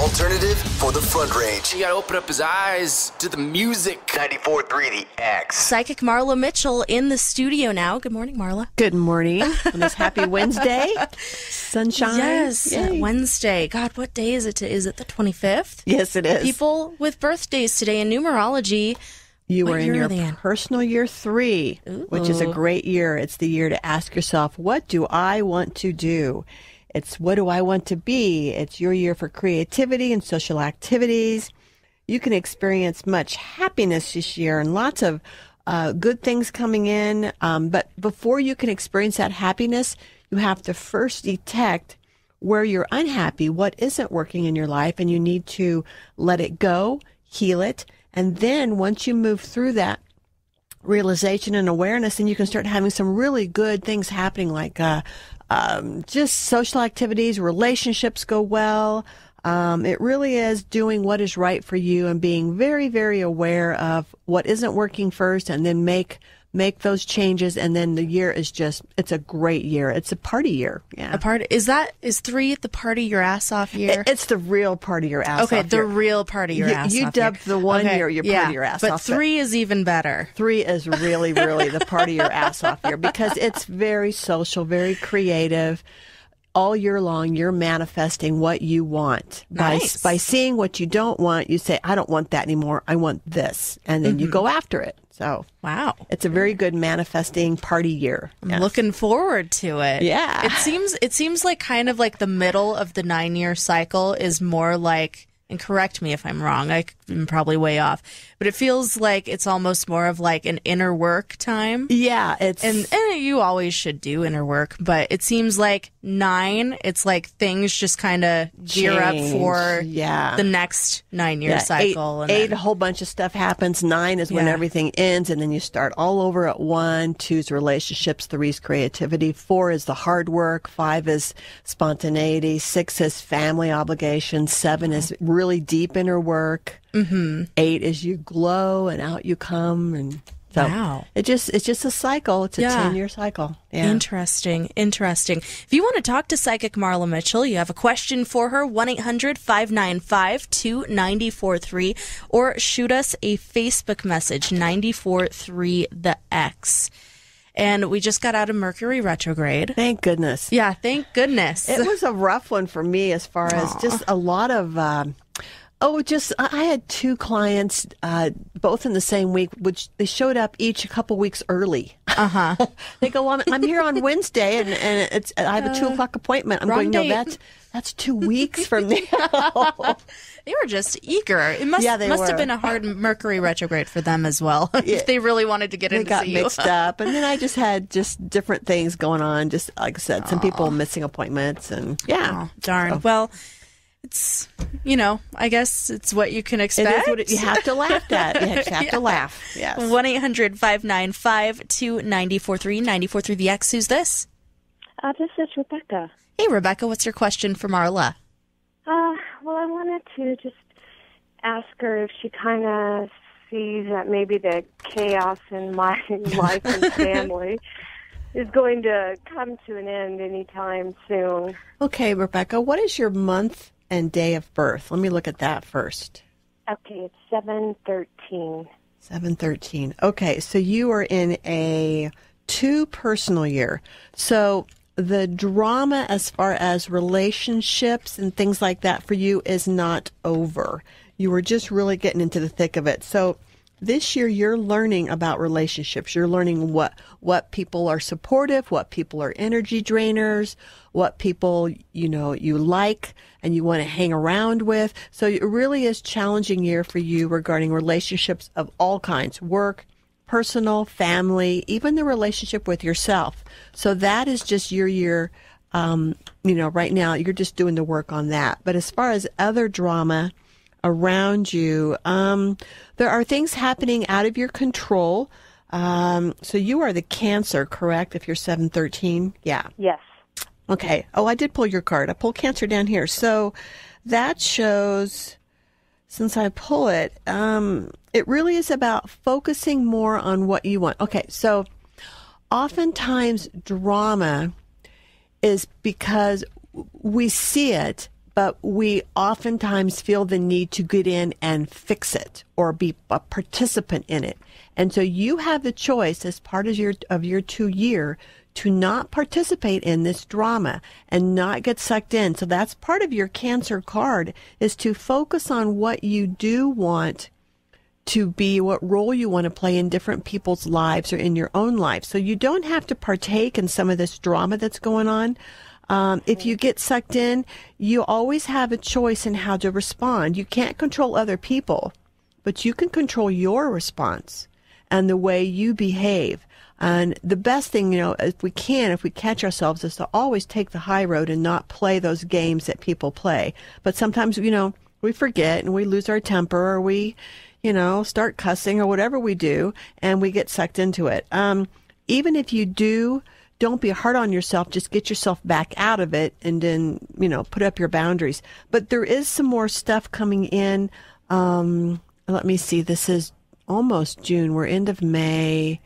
alternative for the front range. You gotta open up his eyes to the music. 94.3 The X. Psychic Marla Mitchell in the studio now. Good morning, Marla. Good morning on this happy Wednesday. Sunshine. Yes, Yay. Wednesday. God, what day is it? Is it the 25th? Yes, it is. People with birthdays today in numerology. You What are in year your are they in? personal year 3, which is a great year. It's the year to ask yourself, what do I want to do? It's what do I want to be? It's your year for creativity and social activities. You can experience much happiness this year and lots of good things coming in. But before you can experience that happiness, you have to first detect where you're unhappy, what isn't working in your life, and you need to let it go, heal it. And then once you move through that realization and awareness, then you can start having some really good things happening, like just social activities, relationships go well. It really is doing what is right for you and being very, very aware of what isn't working first, and then make those changes. And then the year is it's a great year. It's a party year. Yeah. Is 3 the party your ass off year? It's the real party your ass off. Okay, the year. real party your ass off. You dubbed the one year your party your ass but off. But 3 is even better. 3 is really, really the party your ass off year, because it's very social, very creative. All year long, you're manifesting what you want. Nice. By seeing what you don't want, you say, I don't want that anymore. I want this. And then you go after it. So, wow. It's a very good manifesting party year. I'm looking forward to it. Yeah. It seems like kind of like the middle of the 9-year cycle is more like, and correct me if I'm wrong, I'm probably way off, but it feels like it's almost more of like an inner work time. Yeah. And you always should do inner work, but it seems like 9, it's like things just kind of gear up for the next 9-year cycle. 8, a whole bunch of stuff happens. 9 is when everything ends, and then you start all over at 1. 2 is relationships. 3 is creativity. 4 is the hard work. 5 is spontaneity. 6 is family obligations. 7 is really deep inner work. 8 is you glow and out you come, and so wow. It's just a cycle. It's a 10-year cycle. Yeah. Interesting. If you want to talk to Psychic Marla Mitchell, you have a question for her, 1-800-595-2943, or shoot us a Facebook message, 94.3 The X. And we just got out of Mercury retrograde. Thank goodness. Yeah, thank goodness. It was a rough one for me, as far as just a lot of I had 2 clients, both in the same week, which they showed up each a couple weeks early. They go, well, I'm here on Wednesday, and I have a 2:00 appointment. I'm going, date. no, that's 2 weeks from now. They were just eager. It must have been a hard Mercury retrograde for them as well. If they really wanted to get in to see you. They got mixed up, and then I just had different things going on. Just like I said, some people missing appointments, and darn. So. Well, it's, I guess it's what you can expect. It is what you have to laugh at. You just have to laugh. Yes. 1-800-595-2943, 94.3 The X. Who's this? This is Rebecca. Hey, Rebecca, what's your question for Marla? Well, I wanted to just ask her if she kind of sees that maybe the chaos in my life and family is going to come to an end anytime soon. Okay, Rebecca, what is your month and day of birth? Let me look at that first. Okay, it's 7/13. 7/13. Okay, so you are in a 2 personal year. So the drama as far as relationships and things like that for you is not over. You were just really getting into the thick of it. So this year you're learning about relationships. You're learning what people are supportive, what people are energy drainers, what people, you like and you want to hang around with. So it really is a challenging year for you regarding relationships of all kinds, work, personal, family, even the relationship with yourself. So that is just your year. Right now you're just doing the work on that. But as far as other drama around you, there are things happening out of your control. So you are the Cancer, correct? If you're 7/13? Yeah. Yes. Okay. Oh, I did pull your card. I pulled Cancer down here. So that shows, since I pull it, it really is about focusing more on what you want. Okay. So oftentimes drama is because we see it, but we oftentimes feel the need to get in and fix it or be a participant in it. And so you have the choice as part of your 2-year to not participate in this drama and not get sucked in. So that's part of your Cancer card, is to focus on what you do want to be, what role you want to play in different people's lives or in your own life. So you don't have to partake in some of this drama that's going on. If you get sucked in, you always have a choice in how to respond. You can't control other people, but you can control your response and the way you behave. And the best thing, if we catch ourselves, is to always take the high road and not play those games that people play. But sometimes, we forget and we lose our temper, or we, start cussing or whatever we do, and we get sucked into it. Even if you don't be hard on yourself. Just get yourself back out of it, and then, put up your boundaries. But there is some more stuff coming in. Let me see. This is almost June. We're end of May.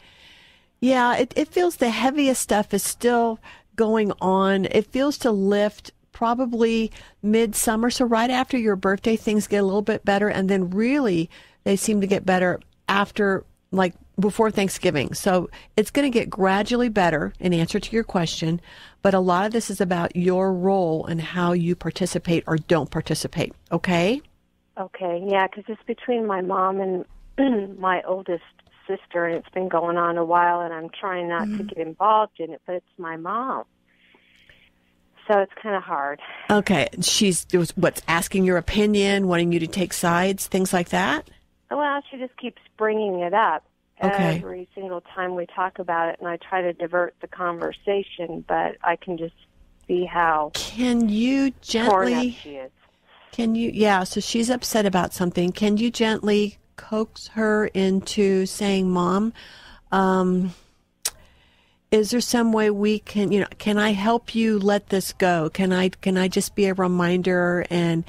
Yeah, it feels the heaviest stuff is still going on. It feels to lift probably midsummer. So right after your birthday, things get a little bit better. And then really, they seem to get better after, like, before Thanksgiving. So it's going to get gradually better in answer to your question. But a lot of this is about your role and how you participate or don't participate. Okay? Okay, yeah, because it's between my mom and my oldest sister, and it's been going on a while, and I'm trying not to get involved in it, but it's my mom. So it's kind of hard. Okay. She's asking your opinion, wanting you to take sides, things like that? Well, she just keeps bringing it up okay. every single time we talk about it, and I try to divert the conversation, but I can just see how Can you gently... torn up she is. So she's upset about something. Can you gently coax her into saying, Mom, is there some way we can, can I help you let this go? Can I just be a reminder? And,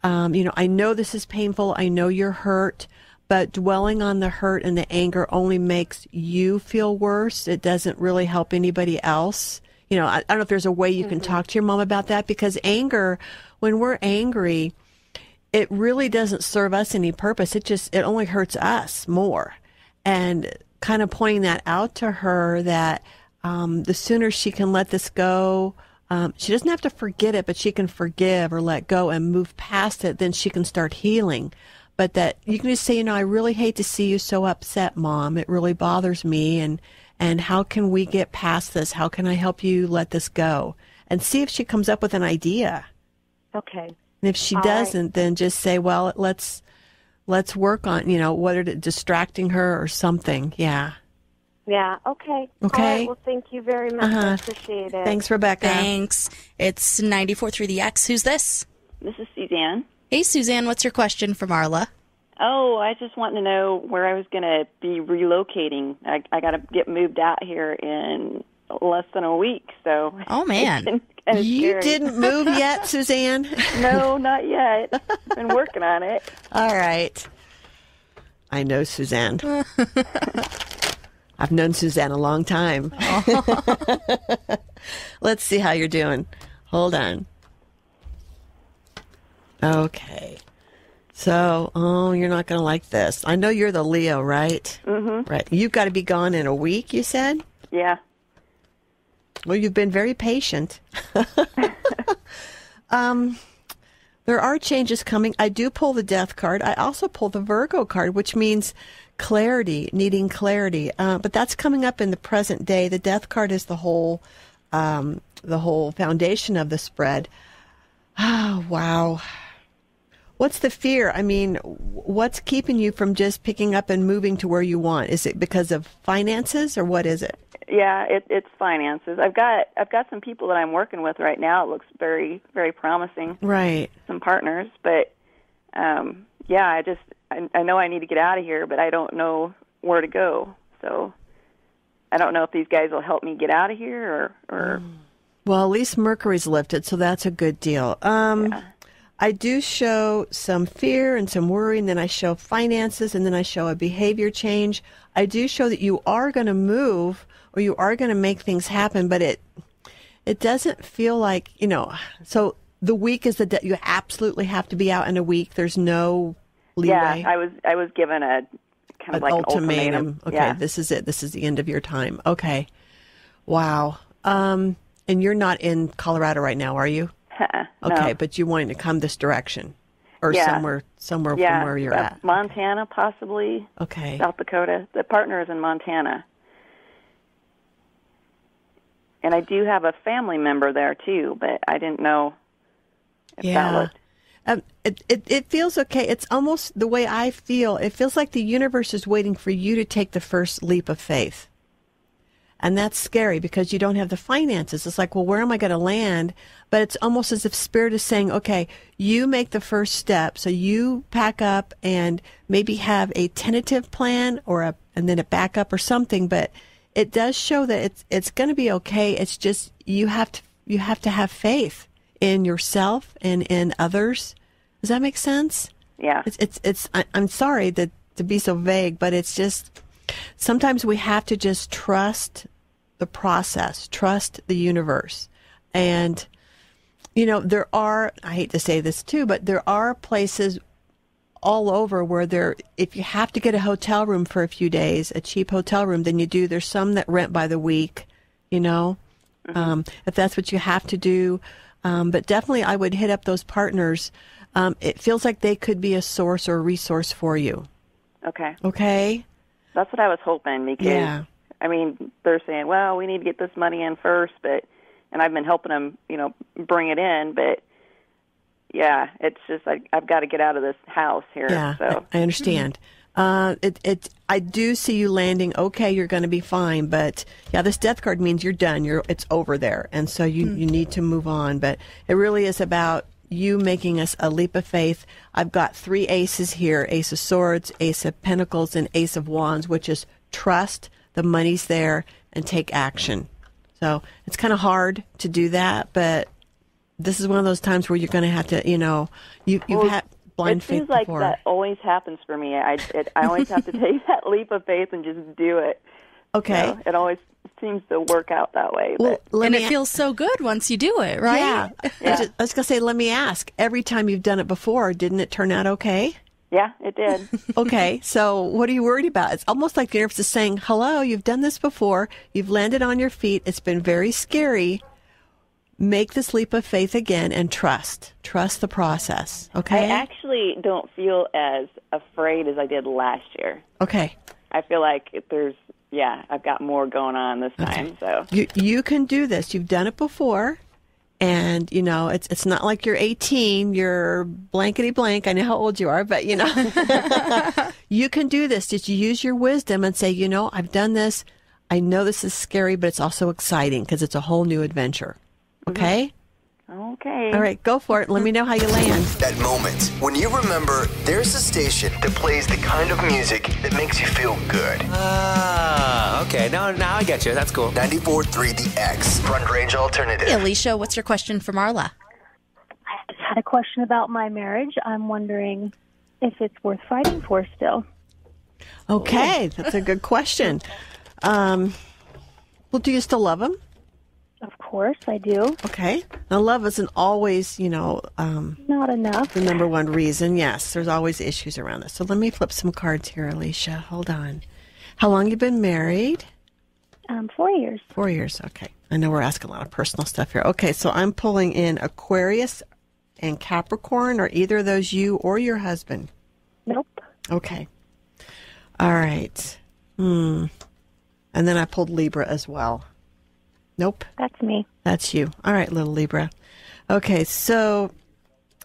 I know this is painful. I know you're hurt, but dwelling on the hurt and the anger only makes you feel worse. It doesn't really help anybody else. I don't know if there's a way you can talk to your mom about that, because anger, when we're angry, it really doesn't serve us any purpose. It only hurts us more. And kind of pointing that out to her, that the sooner she can let this go, she doesn't have to forget it, but she can forgive or let go and move past it, then she can start healing. But that you can just say, I really hate to see you so upset, Mom. It really bothers me. And how can we get past this? How can I help you let this go? And see if she comes up with an idea. Okay. And if she doesn't, then just say, well, let's work on, whether it's distracting her or something. Yeah. Yeah. Okay. Okay. All right, well, thank you very much. I appreciate it. Thanks, Rebecca. Thanks. It's 94.3 The X. Who's this? This is Suzanne. Hey, Suzanne. What's your question for Marla? Oh, I just wanted to know where I was going to be relocating. I got to get moved out here in less than a week. So. Oh, man. You didn't move yet, Suzanne? No, not yet. Been working on it. All right. I know Suzanne. I've known Suzanne a long time. Let's see how you're doing. Hold on. Okay. So, you're not going to like this. I know you're the Leo, right? Mm-hmm. Right. You've got to be gone in a week, you said? Yeah. Well, you've been very patient. There are changes coming. I do pull the Death card. I also pull the Virgo card, which means clarity, needing clarity. But that's coming up in the present day. The Death card is the whole foundation of the spread. Oh, wow. What's the fear? I mean, what's keeping you from just picking up and moving to where you want? Is it because of finances, or what is it? Yeah, it's finances. I've got some people that I'm working with right now. It looks very, very promising. Right. Some partners, but yeah, I know I need to get out of here, but I don't know where to go. So I don't know if these guys will help me get out of here or. Well, at least Mercury's lifted, so that's a good deal. Yeah. I do show some fear and some worry, and then I show finances, and then I show a behavior change. I do show that you are going to move, or you are going to make things happen, but it doesn't feel like, so The week is you absolutely have to be out in a week. There's no leeway. Yeah, I was given a kind of like an ultimatum. Okay, yeah. This is it. This is the end of your time. Okay. Wow. And you're not in Colorado right now, are you? Okay, no. but you wanting to come this direction or Yeah. somewhere from where you're at. Montana, possibly. Okay. South Dakota. The partner is in Montana. And I do have a family member there, too, but I didn't know if that looked... It feels okay. It's almost the way I feel. It feels like the universe is waiting for you to take the first leap of faith. And that's scary because you don't have the finances. It's like, well, where am I going to land? But it's almost as if Spirit is saying, okay, you make the first step. So you pack up and maybe have a tentative plan and then a backup or something. But it does show that it's going to be okay. It's just you have to have faith in yourself and in others. Does that make sense? Yeah. I'm sorry to be so vague, but it's just sometimes we have to just trust the process, trust the universe. And, there are, I hate to say this too, but there are places all over where if you have to get a hotel room for a few days, a cheap hotel room, then you do. There's some that rent by the week, if that's what you have to do. But definitely I would hit up those partners. It feels like they could be a source or a resource for you. Okay. Okay? That's what I was hoping because, I mean, they're saying, well, we need to get this money in first, and I've been helping them, bring it in, but yeah, it's just I've got to get out of this house here. Yeah, so. I understand. I do see you landing. Okay, you're going to be fine, but yeah, this death card means you're done. It's over there, and so you need to move on. But it really is about you making us a leap of faith. I've got 3 aces here: Ace of Swords, Ace of Pentacles, and Ace of Wands, which is trust. The money's there, and take action. So it's kind of hard to do that, but this is one of those times where you're going to have to, you've had blind faith before. It seems like that always happens for me. I always have to take that leap of faith and just do it. Okay. So it always seems to work out that way. Well, and it feels so good once you do it, right? Yeah. I was going to say, let me ask, every time you've done it before, didn't it turn out okay? Yeah, it did. Okay, so what are you worried about? It's almost like the universe is saying, hello, you've done this before. You've landed on your feet. It's been very scary. Make this leap of faith again and trust. Trust the process, okay? I actually don't feel as afraid as I did last year. Okay. I feel like I've got more going on this time. So you can do this. You've done it before. And, it's not like you're 18, you're blankety blank. I know how old you are, but, you can do this. Just use your wisdom and say, I've done this. I know this is scary, but it's also exciting because it's a whole new adventure. Okay? Okay. All right, go for it. Let me know how you land. That moment when you remember there's a station that plays the kind of music that makes you feel good. Okay. Now I get you. That's cool. 94.3 The X, Front Range Alternative. Hey, Alicia, what's your question for Marla? I just had a question about my marriage. I'm wondering if it's worth fighting for still. Okay, that's a good question. Well, do you still love him? Of course, I do. Okay. Now, love isn't always, not enough. the number one reason. Yes, there's always issues around this. So let me flip some cards here, Alicia. Hold on. How long you been married? 4 years. 4 years. Okay. I know we're asking a lot of personal stuff here. Okay, so I'm pulling in Aquarius and Capricorn. Are either of those you or your husband? Nope. Okay. All right. And then I pulled Libra as well. Nope. That's me. That's you. All right, little Libra. Okay, so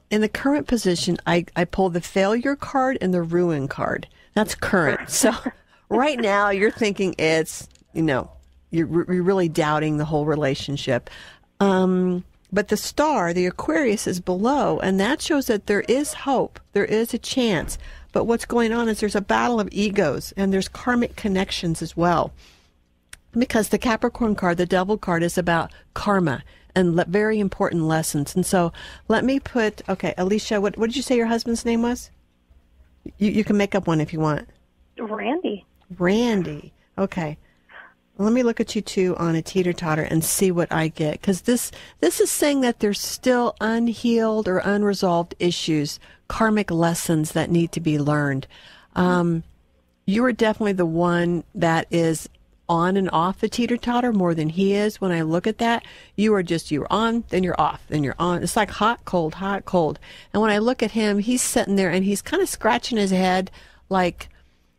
in the current position, I pulled the failure card and the ruin card. That's current. So right now you're thinking it's, you're really doubting the whole relationship. But the star, the Aquarius, is below, and that shows that there is hope. There is a chance. But what's going on is there's a battle of egos, and there's karmic connections as well. Because the Capricorn card, the Devil card, is about karma and very important lessons. And so let me put, okay, Alicia, what did you say your husband's name was? You can make up one if you want. Randy. Randy. Okay. Let me look at you two on a teeter-totter and see what I get. Because this is saying that there's still unhealed or unresolved issues, karmic lessons that need to be learned. You are definitely the one that is on and off the teeter-totter more than he is. When I look at that, you're on, then you're off, then you're on. It's like hot, cold, hot, cold. And when I look at him, he's sitting there and he's kind of scratching his head like,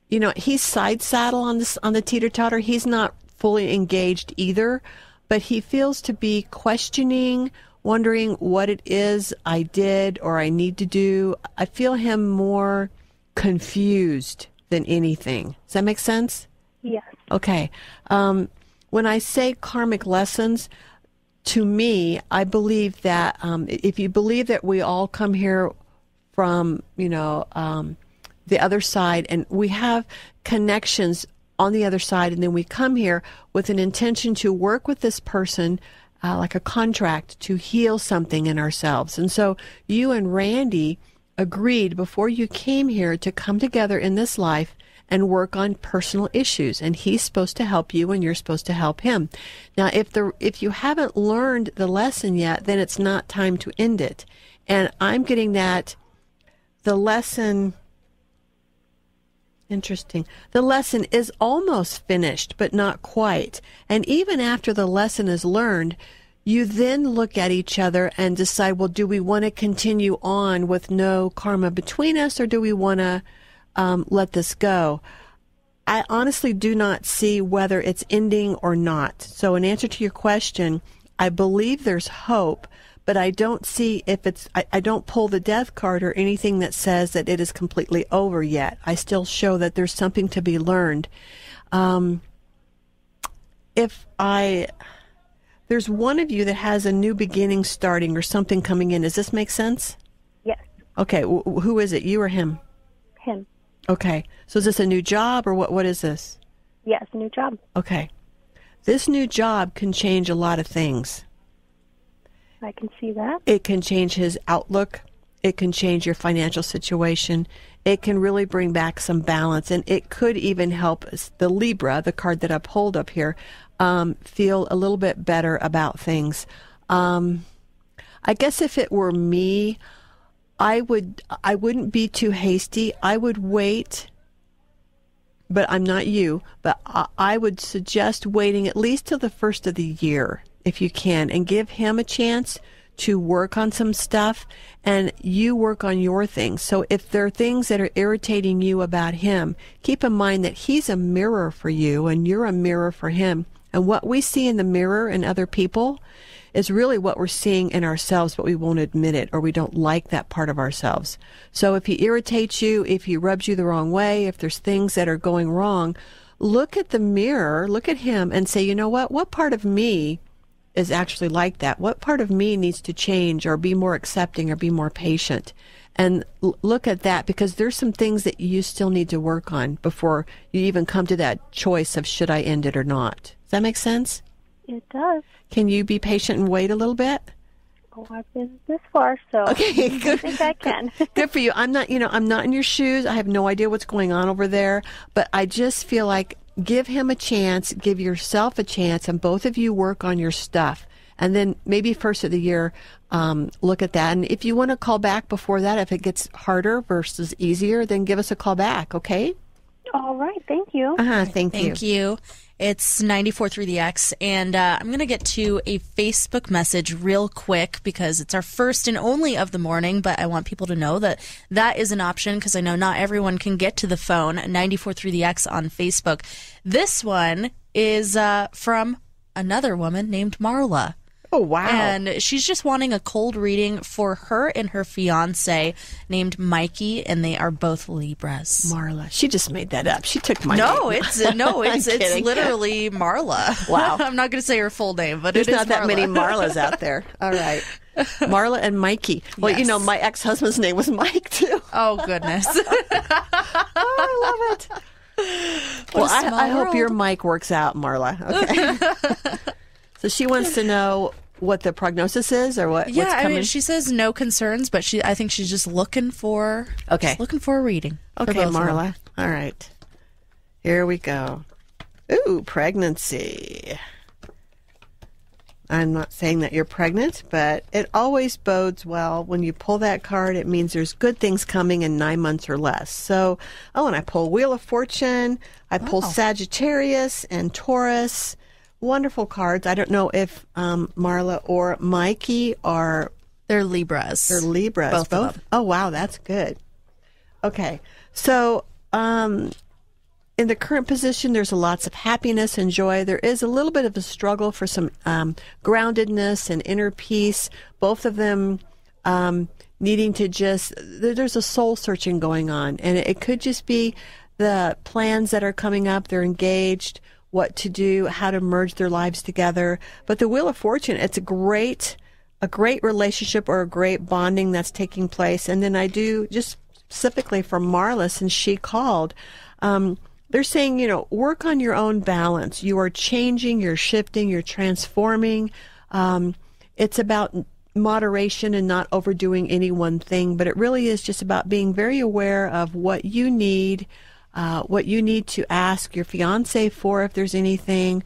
you know, he's side saddle on the teeter-totter. He's not fully engaged either, but he feels to be questioning, wondering what it is I did or I need to do. I feel him more confused than anything. Does that make sense? Yes. Okay. When I say karmic lessons, to me, I believe that if you believe that we all come here from, the other side, and we have connections on the other side, and then we come here with an intention to work with this person, like a contract, to heal something in ourselves. And so you and Randy agreed before you came here to come together in this life and work on personal issues, and he's supposed to help you and you're supposed to help him. Now, if you haven't learned the lesson yet, then it's not time to end it. And I'm getting that the lesson, interesting, the lesson is almost finished, but not quite. And even after the lesson is learned, you then look at each other and decide, well, do we want to continue on with no karma between us, or do we want to let this go? I honestly do not see whether it's ending or not. So in answer to your question, I believe there's hope, but I don't see if it's, I don't pull the death card or anything that says that it is completely over yet. I still show that there's something to be learned. There's one of you that has a new beginning starting or something coming in. Does this make sense? Yes. Okay. Who is it? You or him? Him. Okay. So is this a new job, or what is this? Yes, a new job. Okay. This new job can change a lot of things. I can see that. It can change his outlook. It can change your financial situation. It can really bring back some balance, and it could even help the Libra, the card that I pulled up here, feel a little bit better about things. I guess if it were me, I wouldn't be too hasty. I would wait, but I'm not you, but I would suggest waiting at least till the first of the year, if you can, and give him a chance to work on some stuff, and you work on your things. So if there are things that are irritating you about him, keep in mind that he's a mirror for you and you're a mirror for him. And what we see in the mirror in other people is really what we're seeing in ourselves, but we won't admit it, or we don't like that part of ourselves. So if he irritates you, if he rubs you the wrong way, if there's things that are going wrong, look at the mirror, look at him and say, you know what part of me is actually like that? What part of me needs to change or be more accepting or be more patient? And look at that, because there's some things that you still need to work on before you even come to that choice of should I end it or not. Does that make sense? It does. Can you be patient and wait a little bit? Oh, I've been this far, so okay, good. I think I can. Good for you. I'm not in your shoes. I have no idea what's going on over there, but I just feel like give him a chance, give yourself a chance, and both of you work on your stuff. And then maybe first of the year, look at that. And if you want to call back before that, if it gets harder versus easier, then give us a call back, okay? All right. Thank you. Thank you. Thank you. It's 94.3 The X, and I'm going to get to a Facebook message real quick because it's our first and only of the morning, but I want people to know that that is an option because I know not everyone can get to the phone. 94.3 The X on Facebook. This one is from another woman named Marla. Oh, wow. And she's just wanting a cold reading for her and her fiance named Mikey, and they are both Libras. Marla. She just made that up. She took my name. It's literally Marla. Wow. I'm not going to say her full name, but there's it is not that Marla. many Marlas out there. All right. Marla and Mikey. Well, yes. My ex-husband's name was Mike, too. Oh, goodness. I love it. Well, I hope your Mike works out, Marla. Okay. So she wants to know what the prognosis is, or what's coming? I mean, she says no concerns, but I think she's just looking for a reading. Okay, Marla. All right. Here we go. Ooh, pregnancy. I'm not saying that you're pregnant, but it always bodes well. When you pull that card, it means there's good things coming in 9 months or less. So, and I pull Wheel of Fortune. I pull Sagittarius and Taurus. Wonderful cards. I don't know if Marla or Mikey are... They're Libras. They're Libras. Both of them. Oh, wow, that's good. Okay. So, in the current position, there's lots of happiness and joy. There is a little bit of a struggle for some groundedness and inner peace. Both of them needing to there's a soul searching going on. And it could just be the plans that are coming up. They're engaged, what to do, how to merge their lives together. But the Wheel of Fortune, it's a great relationship or a great bonding that's taking place. And then I do, just specifically for Marla, since she called, they're saying, work on your own balance. You are changing, you're shifting, you're transforming. It's about moderation and not overdoing any one thing, but it really is just about being very aware of what you need to ask your fiance for if there's anything.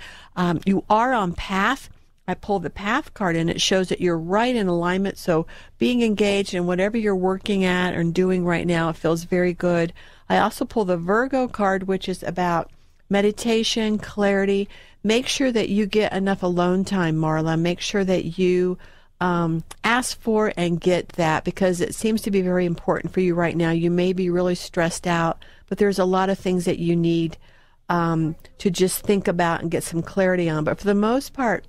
You are on path. I pulled the path card and it shows that you're right in alignment. So being engaged in whatever you're working at or doing right now, it feels very good. I also pull the Virgo card, which is about meditation, clarity. Make sure that you get enough alone time, Marla. Make sure that you ask for and get that, because it seems to be very important for you right now. You may be really stressed out, but there's a lot of things that you need to just think about and get some clarity on. But for the most part,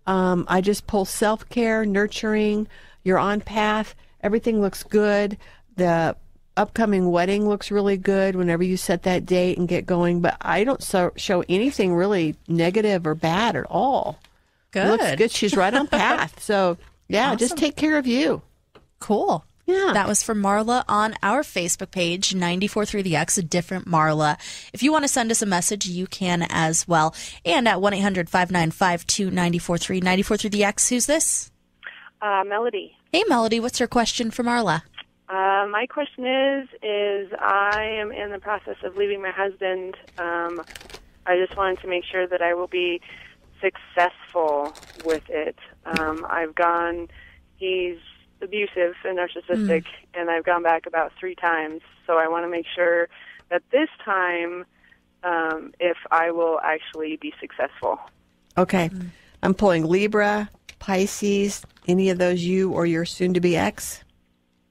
I just pull self-care, nurturing. You're on path. Everything looks good. The upcoming wedding looks really good whenever you set that date and get going. But I don't show anything really negative or bad at all. Good. It looks good. She's right on path. So, yeah, Awesome. Just take care of you. Cool. Yeah. That was from Marla on our Facebook page, 94.3 The X, a different Marla. If you want to send us a message, you can as well. And at 1-800-595-2943, 94.3 The X. Who's this? Melody. Hey, Melody. What's your question for Marla? My question is I am in the process of leaving my husband. I just wanted to make sure that I will be successful with it. He's abusive and narcissistic, and I've gone back about 3 times. So I want to make sure that this time, if I will actually be successful. Okay. I'm pulling Libra, Pisces, any of those you or your soon-to-be ex?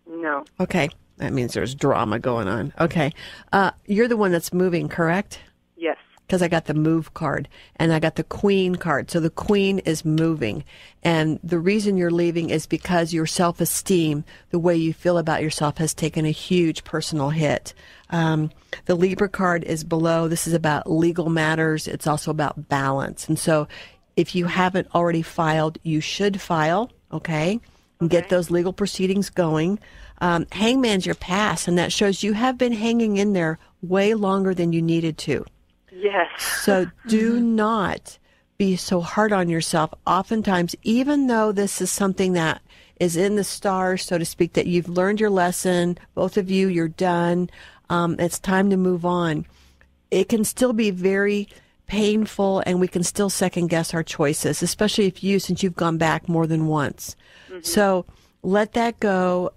No. Okay. That means there's drama going on. Okay. You're the one that's moving, correct? Yes. Because I got the move card and I got the queen card. So the queen is moving. And the reason you're leaving is because your self-esteem, the way you feel about yourself, has taken a huge personal hit. The Libra card is below. This is about legal matters. It's also about balance. And so if you haven't already filed, you should file, okay? And get those legal proceedings going. Hangman's your past, and that shows you have been hanging in there way longer than you needed to. Yes. So do not be so hard on yourself. Oftentimes, even though this is something that is in the stars, so to speak, that you've learned your lesson, both of you, you're done, it's time to move on. It can still be very painful, and we can still second guess our choices, especially since you've gone back more than once. So let that go.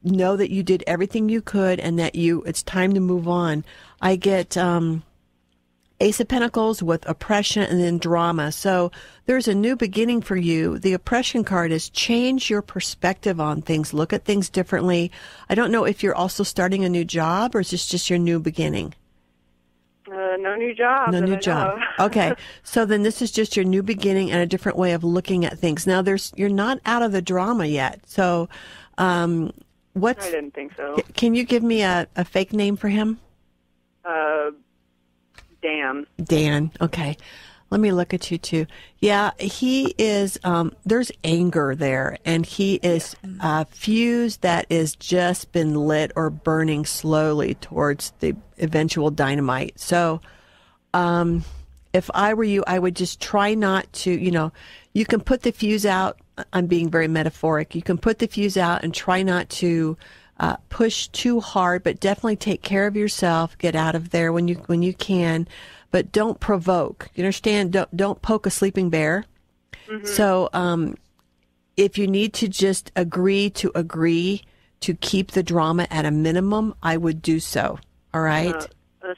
Know that you did everything you could and that it's time to move on. I get Ace of Pentacles with oppression and then drama. So there's a new beginning for you. The oppression card is change your perspective on things. Look at things differently. I don't know if you're also starting a new job or is this just your new beginning? No new job. No new job. Okay. So then this is just your new beginning and a different way of looking at things. Now you're not out of the drama yet. So I didn't think so. Can you give me a fake name for him? Dan. Dan. Okay. Let me look at you too. Yeah, he is, there's anger there, and he is a fuse that is just been lit or burning slowly towards the eventual dynamite. So, if I were you, I would just try not to, you can put the fuse out. I'm being very metaphoric. You can put the fuse out and try not to push too hard, but definitely take care of yourself. Get out of there when you can. but don't provoke. You understand? Don't poke a sleeping bear. So if you need to just agree to keep the drama at a minimum, I would do so. All right?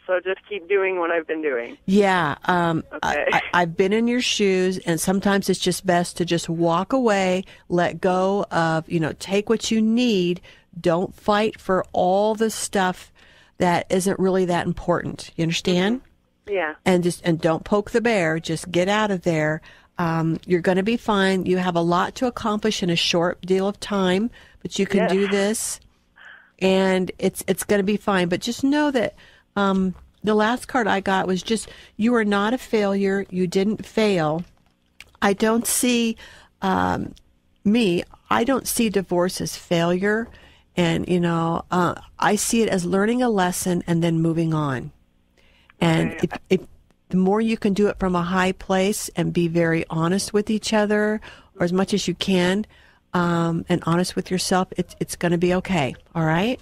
So just keep doing what I've been doing. Yeah. Okay. I've been in your shoes, and sometimes it's just best to just walk away, let go of, take what you need. Don't fight for all the stuff that isn't really that important. You understand? Yeah. And don't poke the bear. Just get out of there. You're going to be fine. You have a lot to accomplish in a short deal of time, but you can do this, and it's going to be fine. But just know that the last card I got was just, you are not a failure. You didn't fail. I don't see I don't see divorce as failure. And, I see it as learning a lesson and then moving on. And if the more you can do it from a high place and be very honest with each other, or as much as you can, and honest with yourself, it's going to be okay. All right?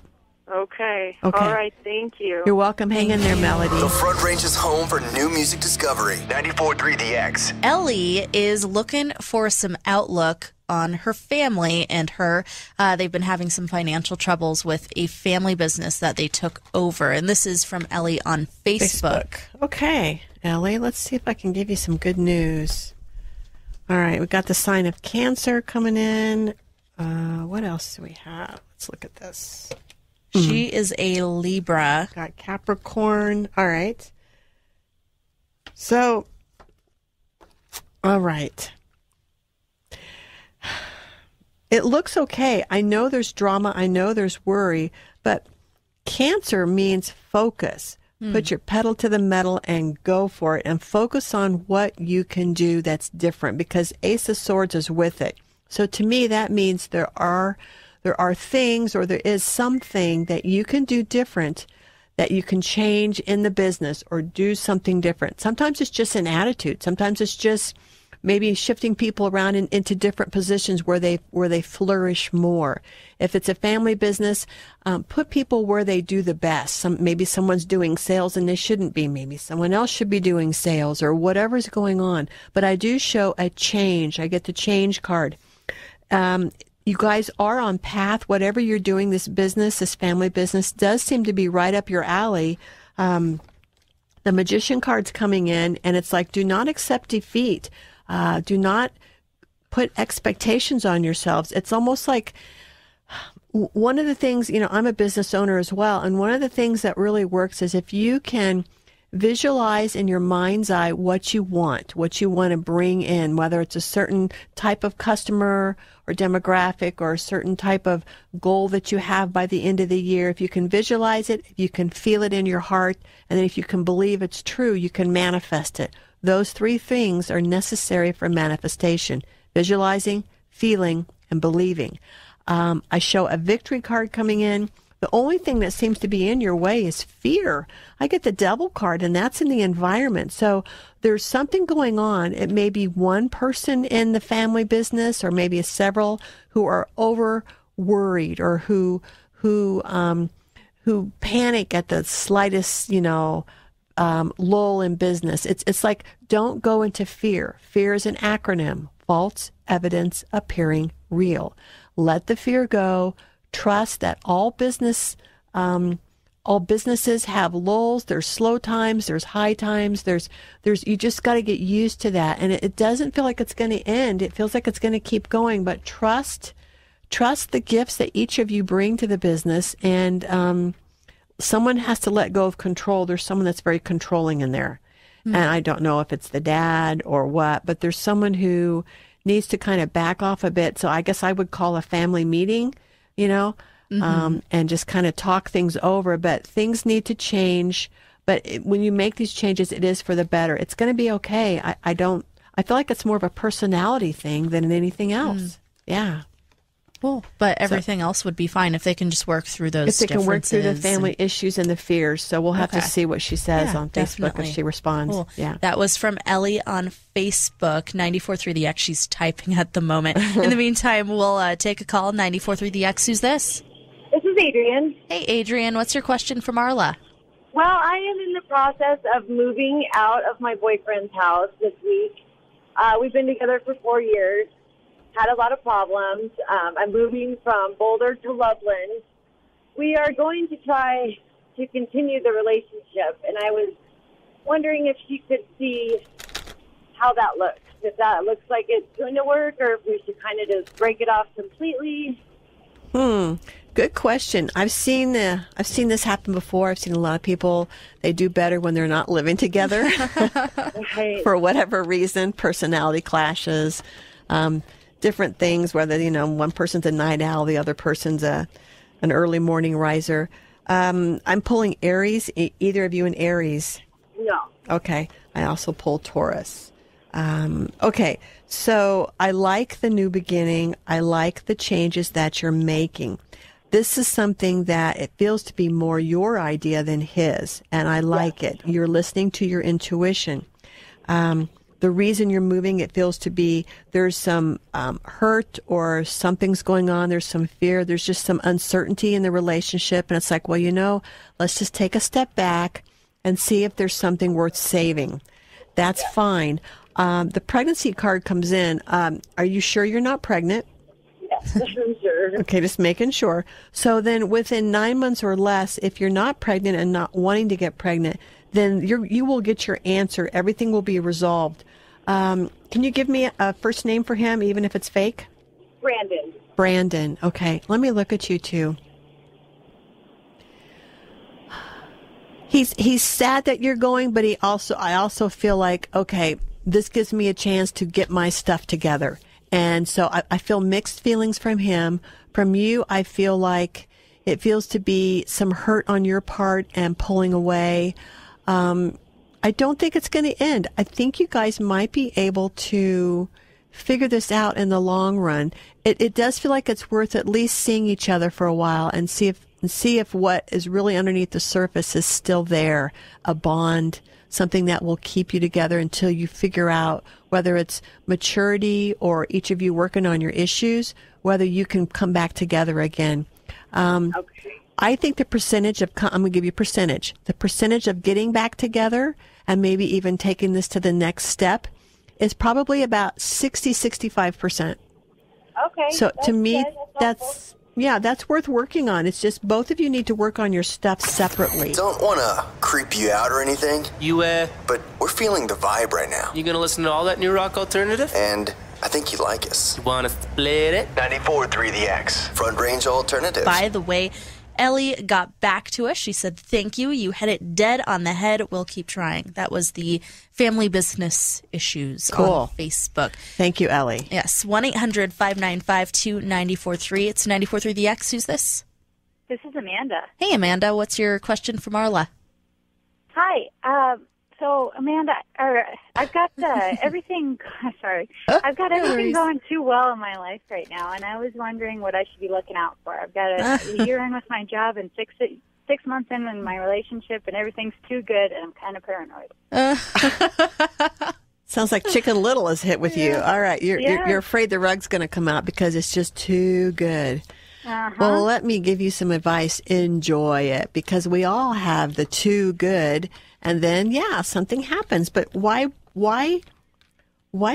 Okay. Okay. All right. Thank you. You're welcome. Hang in there, Melody. The Front Range is home for new music discovery. 94.3 The X. Ellie is looking for some outlook on her family and her. They've been having some financial troubles with a family business that they took over. And this is from Ellie on Facebook. Okay, Ellie, let's see if I can give you some good news. All right, we got the sign of Cancer coming in. What else do we have? Let's look at this. She is a Libra. Got Capricorn. All right. So, all right. It looks okay. I know there's drama. I know there's worry. But Cancer means focus. Put your pedal to the metal and go for it. And focus on what you can do that's different. Because Ace of Swords is with it. So to me, that means there are things, or there is something that you can do different, that you can change in the business or do something different. Sometimes it's just an attitude. Sometimes it's just maybe shifting people around into different positions where they flourish more. If it's a family business, put people where they do the best. Maybe someone's doing sales and they shouldn't be. Maybe someone else should be doing sales, or whatever's going on. But I do show a change. I get the change card. You guys are on path. Whatever you're doing, this business, this family business, does seem to be right up your alley. The Magician card's coming in, and it's like, do not accept defeat. Do not put expectations on yourselves. It's almost like one of the things, I'm a business owner as well, and one of the things that really works is if you can visualize in your mind's eye what you want to bring in, whether it's a certain type of customer or demographic or a certain type of goal that you have by the end of the year. If you can visualize it, if you can feel it in your heart, and then if you can believe it's true, you can manifest it. Those three things are necessary for manifestation: visualizing, feeling, and believing. I show a victory card coming in. The only thing that seems to be in your way is fear. I get the Devil card, and that's in the environment. So there's something going on. It may be one person in the family business, or maybe several who are over worried, or who panic at the slightest, lull in business. It's like, don't go into fear. Fear is an acronym: false evidence appearing real. Let the fear go. Trust that all businesses have lulls. There's slow times. There's high times. There's. You just got to get used to that. And it doesn't feel like it's going to end. It feels like it's going to keep going. But trust the gifts that each of you bring to the business. And someone has to let go of control. There's someone that's very controlling in there. And I don't know if it's the dad or what, but there's someone who needs to kind of back off a bit. So I guess I would call a family meeting, and just kind of talk things over. But things need to change. But when you make these changes, it is for the better. It's going to be okay. I feel like it's more of a personality thing than anything else. Yeah. Cool. But everything else would be fine if they can just work through those differences. If they can work through the family issues and the fears. So we'll have to see what she says on Facebook if she responds. Cool. Yeah. That was from Ellie on Facebook, 94.3 The X. She's typing at the moment. In the meantime, we'll take a call. 94.3 The X. Who's this? This is Adrian. Hey, Adrian. What's your question for Marla? Well, I am in the process of moving out of my boyfriend's house this week. We've been together for 4 years, had a lot of problems. I'm moving from Boulder to Loveland. We are going to try to continue the relationship, and I was wondering if she could see how that looks. If that looks like it's going to work, or if we should kind of just break it off completely. Good question. I've seen this happen before. I've seen a lot of people, they do better when they're not living together Right. for whatever reason, personality clashes, different things, whether, one person's a night owl, the other person's an early morning riser. I'm pulling Aries. Either of you an Aries? No. Okay. I also pull Taurus. Okay. So I like the new beginning. I like the changes that you're making. This is something that it feels to be more your idea than his, and I like it. You're listening to your intuition. The reason you're moving, it feels to be there's some hurt or something's going on. There's some fear. There's just some uncertainty in the relationship, and it's like, well, let's just take a step back and see if there's something worth saving. That's fine. The pregnancy card comes in. Are you sure you're not pregnant? Yes, I'm sure. Okay, just making sure. So then within 9 months or less, if you're not pregnant and not wanting to get pregnant, then you will get your answer. Everything will be resolved. Can you give me a first name for him, even if it's fake? Brandon. Brandon. Okay, let me look at you too. He's sad that you're going, but I also feel like, okay, this gives me a chance to get my stuff together. And so I feel mixed feelings from him. From you, I feel like it feels to be some hurt on your part and pulling away. I don't think it's going to end. I think you guys might be able to figure this out in the long run. It does feel like it's worth at least seeing each other for a while and see if what is really underneath the surface is still there, a bond, something that will keep you together until you figure out whether it's maturity or each of you working on your issues, whether you can come back together again. Okay. I think the percentage of, I'm going to give you percentage, the percentage of getting back together and maybe even taking this to the next step is probably about 65%. Okay. So to me, good. that's worth working on. It's just both of you need to work on your stuff separately. Don't want to creep you out or anything, but we're feeling the vibe right now. You gonna listen to all that new rock alternative? And I think you like us. You wanna split it? 94.3 The X, Front Range Alternative. By the way, Ellie got back to us. She said, thank you. You hit it dead on the head. We'll keep trying. That was the family business issues on Facebook. Thank you, Ellie. Yes, 1-800-595-2943. It's 94.3 The X. Who's this? This is Amanda. Hey, Amanda. What's your question for Marla? Hi. So, Amanda, I've got everything. Sorry, I've got everything going too well in my life right now, and I was wondering what I should be looking out for. I've got a year in with my job and 6 months in my relationship, and everything's too good, and I'm kind of paranoid. Sounds like Chicken Little is hit with you. All right, you're afraid the rug's going to come out because it's just too good. Well, let me give you some advice. Enjoy it, because we all have the too good, and then something happens. But why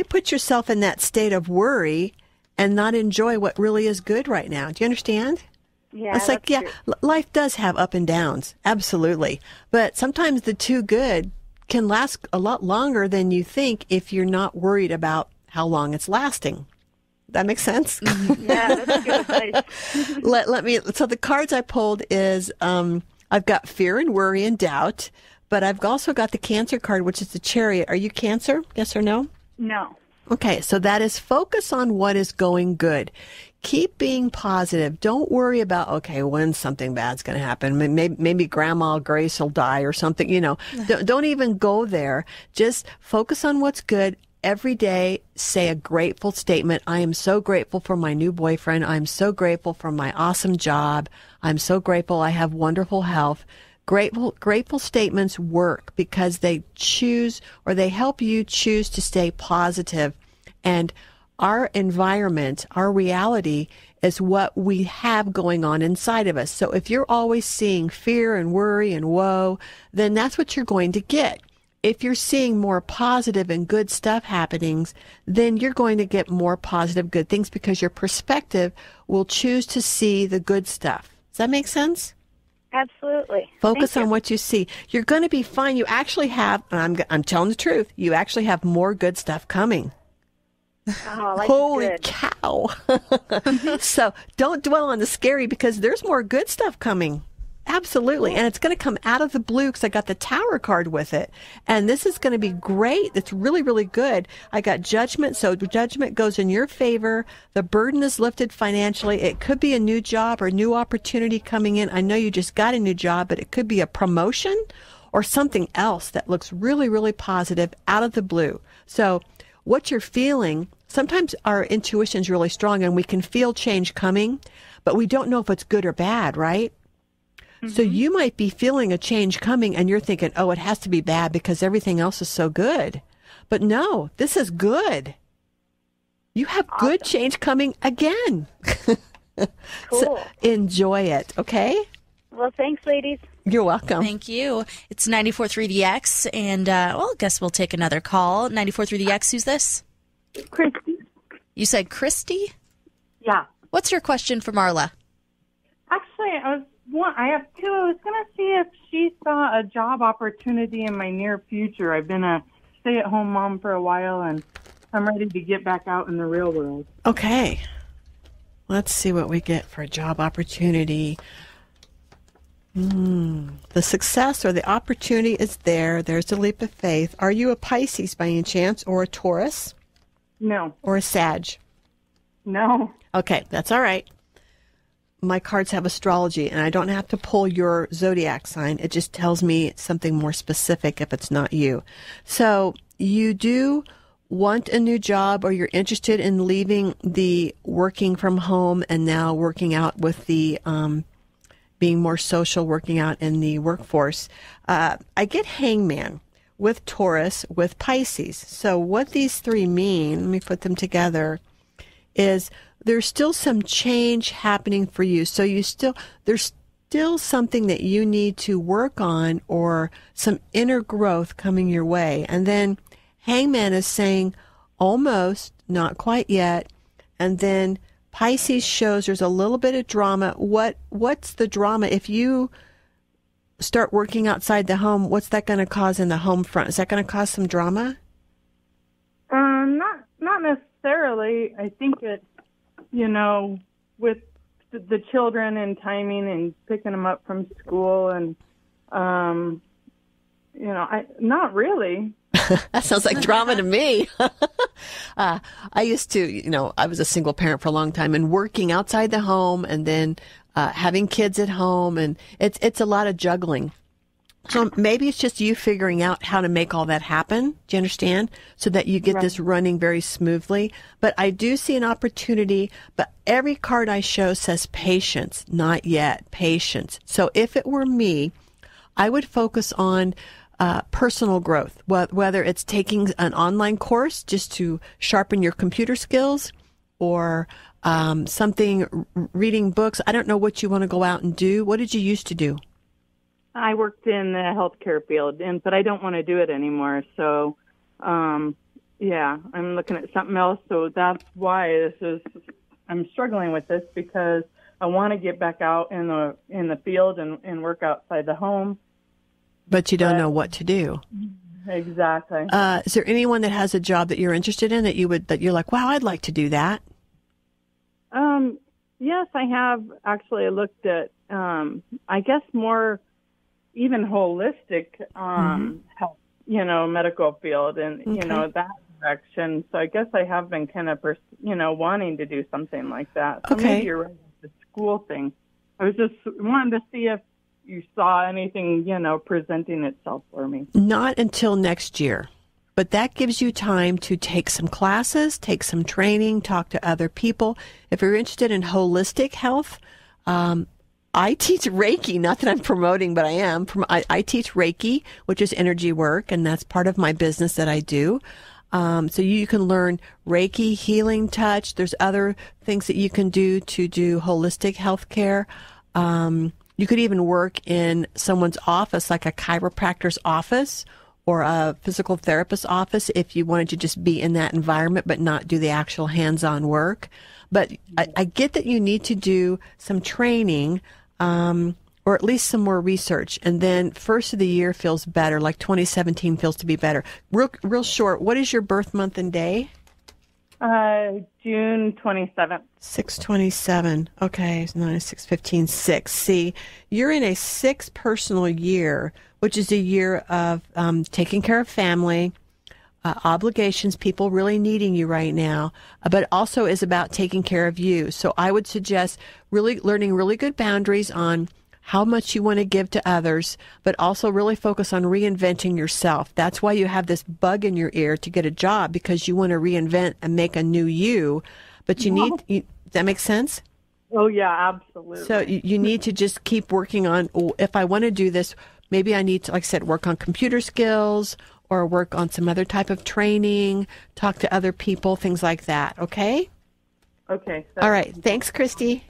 put yourself in that state of worry and not enjoy what really is good right now? Do you understand? Yeah, it's like life does have up and downs, absolutely. But sometimes the too good can last a lot longer than you think if you're not worried about how long it's lasting. That makes sense? Yeah, that's good advice. So the cards I pulled is, I've got fear and worry and doubt, but I've also got the Cancer card, which is the Chariot. Are you Cancer? Yes or no? No. Okay, so that is focus on what is going good. Keep being positive. Don't worry about, when something bad's going to happen. Maybe Grandma Grace will die or something, Don't even go there. Just focus on what's good. Every day, say a grateful statement. I am so grateful for my new boyfriend. I'm so grateful for my awesome job. I'm so grateful I have wonderful health. Grateful statements work because they help you choose to stay positive. And our environment, our reality is what we have going on inside of us. So if you're always seeing fear and worry and woe, then that's what you're going to get. If you're seeing more positive and good stuff happenings, then you're going to get more positive, good things because your perspective will choose to see the good stuff. Does that make sense? Absolutely. Focus on what you see. You're going to be fine. You actually have, and I'm telling the truth, you actually have more good stuff coming. Oh, Holy cow. So don't dwell on the scary because there's more good stuff coming. Absolutely. And it's going to come out of the blue because I got the Tower card with it. And this is going to be great. It's really, really good. I got Judgment. So Judgment goes in your favor. The burden is lifted financially. It could be a new job or new opportunity coming in. I know you just got a new job, but it could be a promotion or something else that looks really, really positive out of the blue. So what you're feeling, sometimes our intuition is really strong and we can feel change coming, but we don't know if it's good or bad, right? So you might be feeling a change coming and you're thinking, oh, it has to be bad because everything else is so good. But no, this is good. You have good change coming again. Cool. So enjoy it, okay? Well, thanks, ladies. You're welcome. Thank you. It's 94.3 The X, and well, I guess we'll take another call. 94.3 The X, who's this? Christy. You said Christy? Yeah. What's your question for Marla? Actually, I have two. I was going to see if she saw a job opportunity in my near future. I've been a stay-at-home mom for a while, and I'm ready to get back out in the real world. Okay. Let's see what we get for a job opportunity. The success or the opportunity is there. There's a leap of faith. Are you a Pisces by any chance, or a Taurus? No. Or a Sag? No. Okay, that's all right. My cards have astrology, and I don't have to pull your zodiac sign. It just tells me something more specific if it's not you. So you do want a new job, or you're interested in leaving the working from home and now working out with the being more social, working out in the workforce. I get Hangman with Taurus, with Pisces. So what these three mean, let me put them together, is there's still some change happening for you. So there's still something that you need to work on, or some inner growth coming your way. And then Hangman is saying almost, not quite yet. And then Pisces shows there's a little bit of drama. What's the drama? If you start working outside the home, what's that going to cause in the home front? Is that going to cause some drama? Not necessarily. I think it, with the children and timing and picking them up from school and, not really. That sounds like drama to me. I used to, I was a single parent for a long time, and working outside the home, and then having kids at home, and it's a lot of juggling. So maybe it's just you figuring out how to make all that happen. Do you understand? So that you get this running very smoothly. But I do see an opportunity, but every card I show says patience, not yet, patience. So if it were me, I would focus on personal growth, whether it's taking an online course just to sharpen your computer skills, or something, reading books. I don't know what you want to go out and do. What did you used to do? I worked in the healthcare field, but I don't want to do it anymore. So, I'm looking at something else. So that's why I'm struggling with this, because I want to get back out in the field and work outside the home. But you don't know what to do. Exactly. Is there anyone that has a job that you're interested in that you're like, wow, I'd like to do that? Yes, I have actually looked at, I guess more even holistic health, medical field and, that direction. So I guess I have been kind of, wanting to do something like that. So maybe you're right with the school thing. I was just wanting to see if you saw anything, presenting itself for me. Not until next year. But that gives you time to take some classes, take some training, talk to other people. If you're interested in holistic health, I teach Reiki, not that I'm promoting, but I am. I teach Reiki, which is energy work, and that's part of my business that I do. So you can learn Reiki, healing touch. There's other things that you can do to do holistic health care. You could even work in someone's office, like a chiropractor's office or a physical therapist's office, if you wanted to just be in that environment but not do the actual hands-on work. But I get that you need to do some training, or at least some more research. And then first of the year feels better, like 2017 feels to be better. Real short, what is your birth month and day? June 27th. 6/27. Okay, 9, 6, 15, 6. See, you're in a 6 personal year, which is a year of taking care of family, obligations, people really needing you right now, but also is about taking care of you. So I would suggest really learning really good boundaries on how much you want to give to others, but also really focus on reinventing yourself. That's why you have this bug in your ear to get a job, because you want to reinvent and make a new you. But you need, does that make sense? Oh, yeah, absolutely. So you need to just keep working on, if I want to do this, maybe I need to, like I said, work on computer skills or work on some other type of training, talk to other people, things like that. Okay? Okay. All right. Thanks, Christy.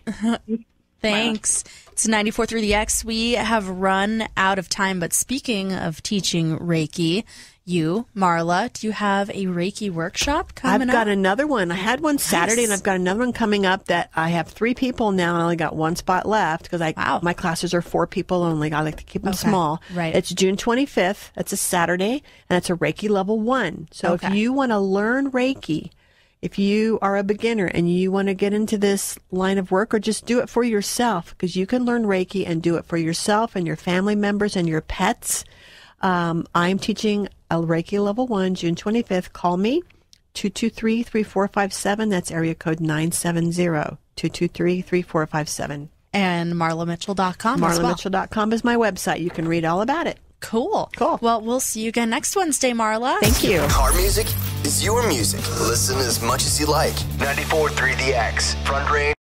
Thanks. It's 94.3 The X. We have run out of time, but speaking of teaching Reiki, Marla, do you have a Reiki workshop coming up? I've got another one. I had one Saturday, and I've got another one coming up that I have 3 people now, and I only got 1 spot left because my classes are 4 people only. I like to keep them small. Right. It's June 25th. It's a Saturday, and it's a Reiki level 1. So if you want to learn Reiki, if you are a beginner and you want to get into this line of work, or just do it for yourself, because you can learn Reiki and do it for yourself and your family members and your pets. I'm teaching a Reiki level 1, June 25th. Call me, 223-3457. That's area code 970-223-3457. And marlamitchell.com. marlamitchell.com is my website. You can read all about it. Cool. Well, we'll see you again next Wednesday, Marla. Thank you. Car music is your music. Listen as much as you like. 94.3 The X. Front Range.